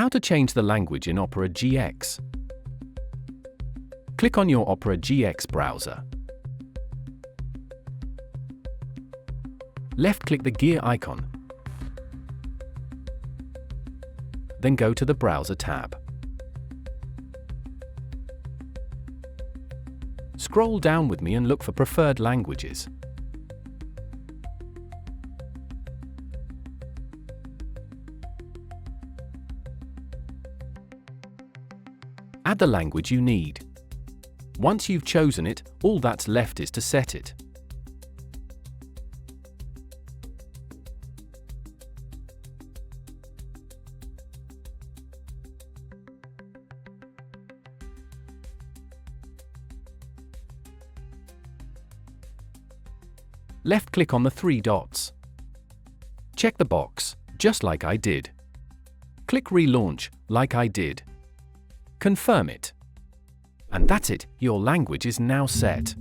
How to change the language in Opera GX. Click on your Opera GX browser. Left-click the gear icon. Then go to the Browser tab. Scroll down with me and look for Preferred Languages. Add the language you need. Once you've chosen it, all that's left is to set it. Left-click on the three dots. Check the box, just like I did. Click Relaunch, like I did. Confirm it. And that's it, your language is now set.